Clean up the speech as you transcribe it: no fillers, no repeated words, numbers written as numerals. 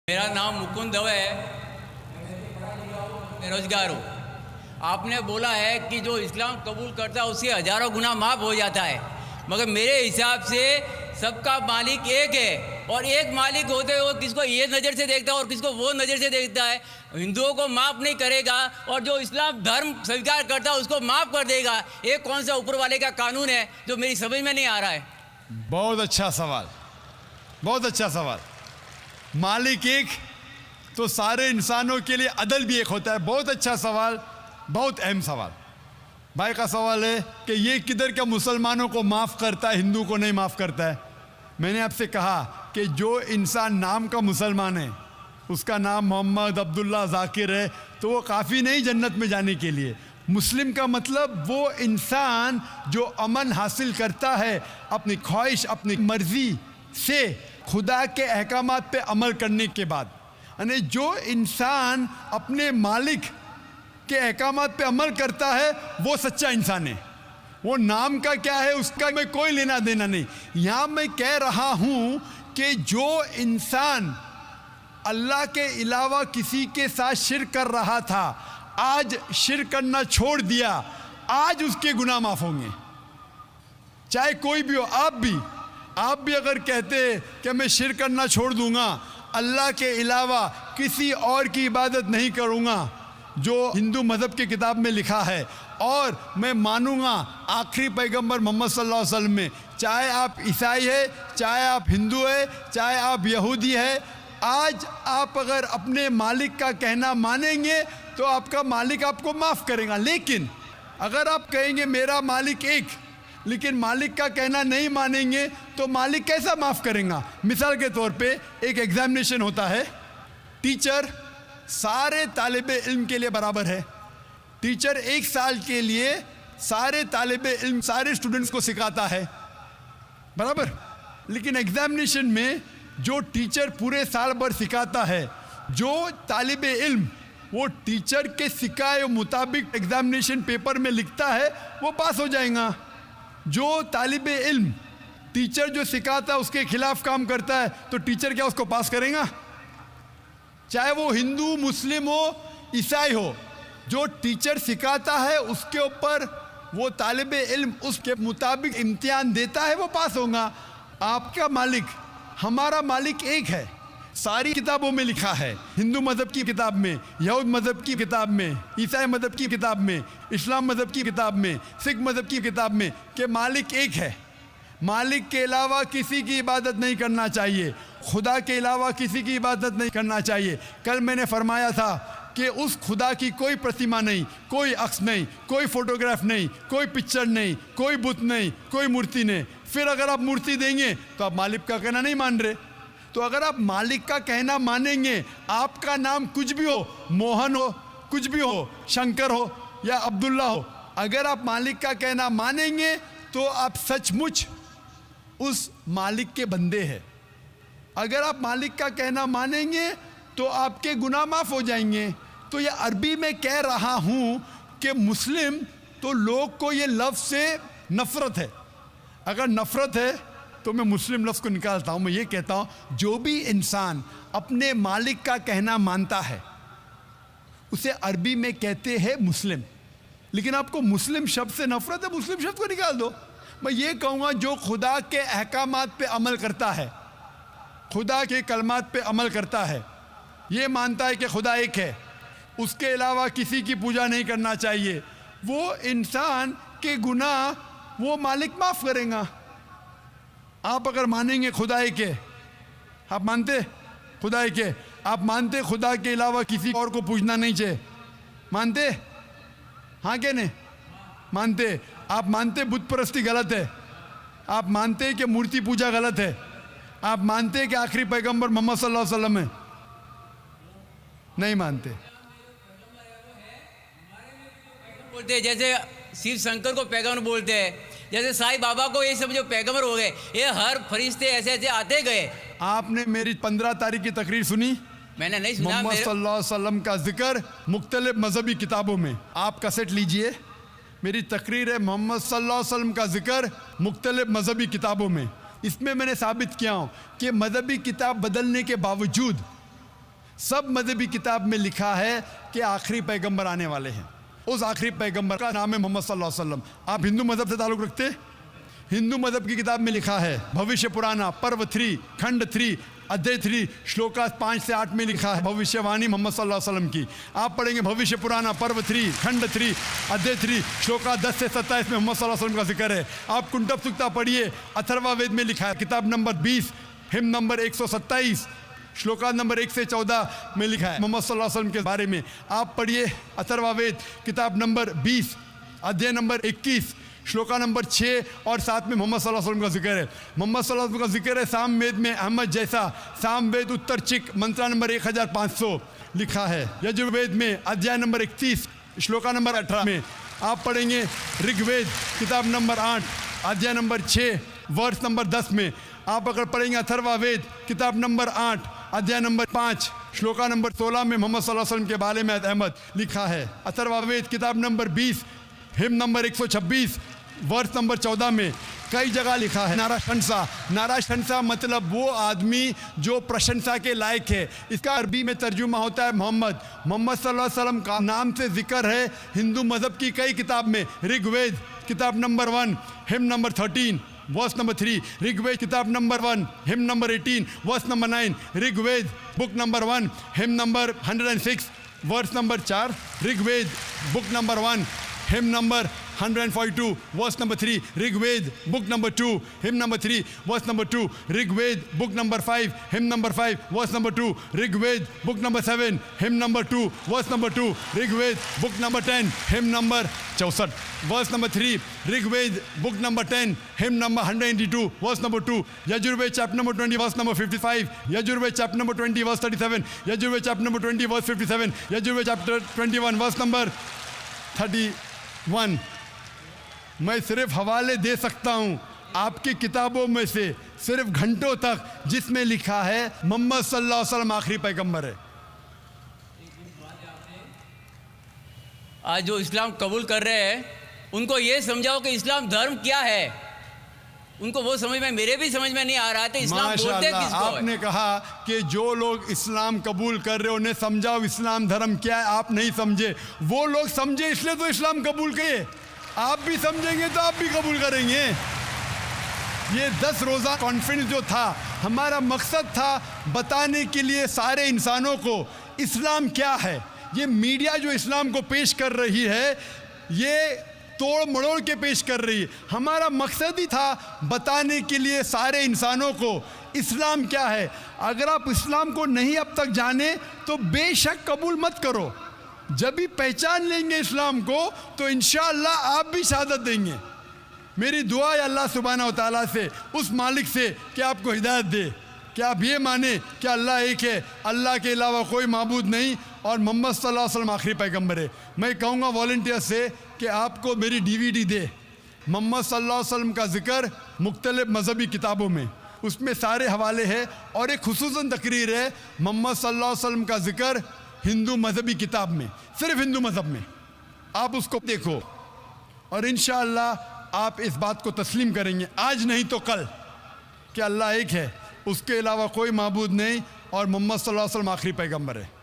मेरा नाम मुकुंद दवे है, बेरोजगार हूँ। आपने बोला है कि जो इस्लाम कबूल करता है उससे हजारों गुना माफ़ हो जाता है, मगर मेरे हिसाब से सबका मालिक एक है और एक मालिक होते हुए किसको ये नज़र से देखता है और किसको वो नज़र से देखता है। हिंदुओं को माफ़ नहीं करेगा और जो इस्लाम धर्म स्वीकार करता है उसको माफ़ कर देगा। ये कौन सा ऊपर वाले का कानून है जो मेरी समझ में नहीं आ रहा है। बहुत अच्छा सवाल, बहुत अच्छा सवाल। मालिक एक तो सारे इंसानों के लिए अदल भी एक होता है। बहुत अच्छा सवाल, बहुत अहम सवाल। भाई का सवाल है कि ये किधर क्या मुसलमानों को माफ़ करता है, हिंदू को नहीं माफ़ करता है। मैंने आपसे कहा कि जो इंसान नाम का मुसलमान है, उसका नाम मोहम्मद अब्दुल्ला जाकिर है, तो वो काफ़ी नहीं जन्नत में जाने के लिए। मुस्लिम का मतलब वो इंसान जो अमन हासिल करता है अपनी ख्वाहिश, अपनी मर्ज़ी से खुदा के अहकामात पे अमल करने के बाद। यानी जो इंसान अपने मालिक के अहकामात पे अमल करता है वो सच्चा इंसान है। वो नाम का क्या है उसका मैं कोई लेना देना नहीं। यहाँ मैं कह रहा हूँ कि जो इंसान अल्लाह के अलावा किसी के साथ शिर्क कर रहा था, आज शिर्क करना छोड़ दिया, आज उसके गुनाह माफ़ होंगे। चाहे कोई भी हो, आप भी अगर कहते कि मैं शिर्क करना छोड़ दूंगा, अल्लाह के अलावा किसी और की इबादत नहीं करूंगा, जो हिंदू मज़हब की किताब में लिखा है, और मैं मानूंगा आखिरी पैगंबर मोहम्मद सल्लल्लाहु अलैहि वसल्लम में, चाहे आप ईसाई है, चाहे आप हिंदू है, चाहे आप यहूदी है, आज आप अगर अपने मालिक का कहना मानेंगे तो आपका मालिक आपको माफ़ करेगा। लेकिन अगर आप कहेंगे मेरा मालिक एक, लेकिन मालिक का कहना नहीं मानेंगे तो मालिक कैसा माफ़ करेगा। मिसाल के तौर पे एक एग्जामिनेशन होता है, टीचर सारे तालिबे इल्म के लिए बराबर है। टीचर एक साल के लिए सारे तालिबे इल्म, सारे स्टूडेंट्स को सिखाता है, बराबर। लेकिन एग्जामिनेशन में जो टीचर पूरे साल भर सिखाता है, जो तालिबे इल्म वो टीचर के सिखाए मुताबिक एग्जामिनेशन पेपर में लिखता है वो पास हो जाएगा। जो तालिबे इल्म टीचर जो सिखाता है उसके खिलाफ काम करता है तो टीचर क्या उसको पास करेगा? चाहे वो हिंदू, मुस्लिम हो, ईसाई हो, जो टीचर सिखाता है उसके ऊपर वो तालिबे इल्म उसके मुताबिक इम्तिहान देता है, वो पास होगा। आपका मालिक, हमारा मालिक एक है। सारी किताबों में लिखा है, हिंदू मज़हब की किताब में, यहूद मज़हब की किताब में, ईसाई मज़हब की किताब में, इस्लाम मज़हब की किताब में, सिख मज़हब की किताब में, कि मालिक एक है। मालिक के अलावा किसी की इबादत नहीं करना चाहिए, खुदा के अलावा किसी की इबादत नहीं करना चाहिए। कल मैंने फरमाया था कि उस खुदा की कोई प्रतिमा नहीं, कोई अक्स नहीं, कोई फोटोग्राफ नहीं, कोई पिक्चर नहीं, कोई बुत नहीं, कोई मूर्ति नहीं। फिर अगर आप मूर्ति देंगे तो आप मालिक का कहना नहीं मान रहे। तो अगर आप मालिक का कहना मानेंगे, आपका नाम कुछ भी हो, मोहन हो, कुछ भी हो, शंकर हो या अब्दुल्ला हो, अगर आप मालिक का कहना मानेंगे तो आप सचमुच उस मालिक के बंदे हैं। अगर आप मालिक का कहना मानेंगे तो आपके गुनाह माफ़ हो जाएंगे। तो ये अरबी में कह रहा हूँ कि मुस्लिम तो लोग को ये लफ्ज़ से नफ़रत है। अगर नफ़रत है तो मैं मुस्लिम लफ्ज़ को निकालता हूँ। मैं ये कहता हूँ जो भी इंसान अपने मालिक का कहना मानता है उसे अरबी में कहते हैं मुस्लिम। लेकिन आपको मुस्लिम शब्द से नफ़रत है, मुस्लिम शब्द को निकाल दो। मैं ये कहूँगा जो खुदा के अहकामात पे अमल करता है, खुदा के कलमात पे अमल करता है, ये मानता है कि खुदा एक है, उसके अलावा किसी की पूजा नहीं करना चाहिए, वो इंसान के गुनाह वो मालिक माफ़ करेगा। आप अगर मानेंगे खुदा एक है, आप मानते खुदा एक है, आप मानते खुदा के अलावा किसी और को पूजना नहीं चाहिए, मानते? हाँ क्या नहीं मानते? आप मानते बुत परस्ती गलत है, आप मानते कि मूर्ति पूजा गलत है, आप मानते कि आखिरी पैगंबर मोहम्मद सल्लल्लाहु अलैहि वसल्लम है? नहीं मानते। बोलते हैं जैसे शिव शंकर को पैगंबर बोलते हैं, जैसे साईं बाबा को ये सब जो पैगंबर हो गए, ये हर फरिश्ते ऐसे ऐसे आते गए। आपने मेरी 15 तारीख की तकरीर सुनी? मैंने नहीं सुना। मोहम्मद सल्लल्लाहु अलैहि वसल्लम का जिक्र मुख्तलिफ मजहबी किताबों में, आप कैसेट लीजिए, मेरी तकरीर है मोहम्मद सल्लल्लाहु अलैहि वसल्लम का जिक्र मुख्तलिफ मजहबी किताबों में। इसमें मैंने साबित किया हूँ कि मजहबी किताब बदलने के बावजूद सब मजहबी किताब में लिखा है कि आखिरी पैगंबर आने वाले हैं। उस आखिरी पैगंबर का नाम है मोहम्मद सल्लल्लाहु अलैहि वसल्लम। आप हिंदू मजहब से ताल्लुक़ रखते हैं? हिंदू मजहब की किताब में लिखा है, भविष्य पुराना पर्व 3 खंड 3 अध्याय 3 श्लोका 5 से 8 में लिखा है भविष्यवाणी मोहम्मद सल्लल्लाहु अलैहि वसल्लम की। आप पढ़ेंगे भविष्य पुराना पर्व 3 खंड 3 अध्याय 3 श्लोका 10 से 27 में मोहम्मद सल्लल्लाहु अलैहि वसल्लम का जिक्र है। आप कुंटब सुक्ता पढ़िए, अथर्वा वेद में लिखा है, किताब number 20 him number 127 shloka number 1 से 14 में लिखा है मोहम्मद सल्लल्लाहु अलैहि वसल्लम के बारे में। आप पढ़िए अथर्वा वेद किताब नंबर 20 अध्याय नंबर 21 श्लोका नंबर 6 और 7 में मोहम्मद सल्लल्लाहु अलैहि वसल्लम का जिक्र है। मोहम्मद सल्लल्लाहु अलैहि वसल्लम का जिक्र है साम वेद में अहमद जैसा, साम वेद उत्तर चिक मंत्रा नंबर 1500 लिखा है। यजुर्वेद में अध्याय नंबर 31 श्लोका नंबर 18 में। आप पढ़ेंगे ऋग्वेद किताब नंबर 8 अध्याय नंबर 6 वर्ष नंबर 10 में। आप अगर पढ़ेंगे अथर्वा वेद किताब नंबर 8 अध्याय नंबर 5 श्लोका नंबर 16 में मोहम्मद सल्लल्लाहु अलैहि वसल्लम के बारे में अहमद लिखा है। अथर्वा वेद किताब नंबर 20 हिम नंबर 126 वर्ष नंबर 14 में कई जगह लिखा है नाराशंसा। नाराशंसा मतलब वो आदमी जो प्रशंसा के लायक है। इसका अरबी में तर्जुमा होता है मोहम्मद। मोहम्मद सल्लल्लाहु अलैहि वसल्लम का नाम से जिक्र है हिंदू मज़हब की कई किताब में। ऋग्वेद किताब number 1 hymn number 13 verse number 3, Rigveda किताब number 1 hymn number 18 verse number 9, Rigveda book number 1 hymn number 106 verse number 4, Rigveda book number 1 hymn number 142 verse number 3, Rigveda book number 2 hymn number 3 verse number 2, Rigveda book number 5 hymn number 5 verse number 2, Rigveda book number 7 hymn number 2 verse number 2, Rigveda book number 10 hymn number 64 verse number 3, Rigveda book number 10 hymn number 182 verse number 2, Yajurveda chapter number 20 verse number 55, Yajurveda chapter number 20 verse 37, Yajurveda chapter number 20 verse 57, Yajurveda chapter 21 verse number 31। मैं सिर्फ हवाले दे सकता हूँ आपकी किताबों में से सिर्फ घंटों तक, जिसमें लिखा है मोहम्मद सल्लल्लाहु अलैहि वसल्लम आखिरी पैगंबर है। आज जो इस्लाम कबूल कर रहे हैं उनको ये समझाओ कि इस्लाम धर्म क्या है। उनको वो समझ में, मेरे भी समझ में नहीं आ रहा था इस्लाम बोलते किसको है। आपने कहा कि जो लोग इस्लाम कबूल कर रहे हो उन्हें समझाओ इस्लाम धर्म क्या है। आप नहीं समझे, वो लोग समझे इसलिए तो इस्लाम कबूल किए। आप भी समझेंगे तो आप भी कबूल करेंगे। ये 10 रोज़ा कॉन्फ्रेंस जो था, हमारा मकसद था बताने के लिए सारे इंसानों को इस्लाम क्या है। ये मीडिया जो इस्लाम को पेश कर रही है ये तोड़ मड़ोड़ के पेश कर रही है। हमारा मकसद ही था बताने के लिए सारे इंसानों को इस्लाम क्या है। अगर आप इस्लाम को नहीं अब तक जाने तो बेशक कबूल मत करो। जब भी पहचान लेंगे इस्लाम को तो इंशाअल्लाह आप भी शहादत देंगे। मेरी दुआ है अल्लाह सुब्हानहू व तआला से, उस मालिक से कि आपको हिदायत दे कि आप ये माने कि अल्लाह एक है, अल्लाह के अलावा कोई माबूद नहीं और मोहम्मद सल्लल्लाहु अलैहि वसल्लम आखिरी पैगंबर है। मैं कहूँगा वॉलंटियर से कि आपको मेरी DVD दे, मोहम्मद सल्लल्लाहु अलैहि वसल्लम का जिक्र मुख्तलिफ मजहबी किताबों में, उसमें सारे हवाले हैं। और एक खुसूसन तकरीर है मोहम्मद सल्लल्लाहु अलैहि वसल्लम का जिक्र हिंदू मजहबी किताब में, सिर्फ हिंदू मजहब में। आप उसको देखो और इंशाअल्लाह आप इस बात को तस्लीम करेंगे आज नहीं तो कल कि अल्लाह एक है, उसके अलावा कोई माबूद नहीं और मोहम्मद सल्लल्लाहु अलैहि वसल्लम आखिरी पैगंबर है।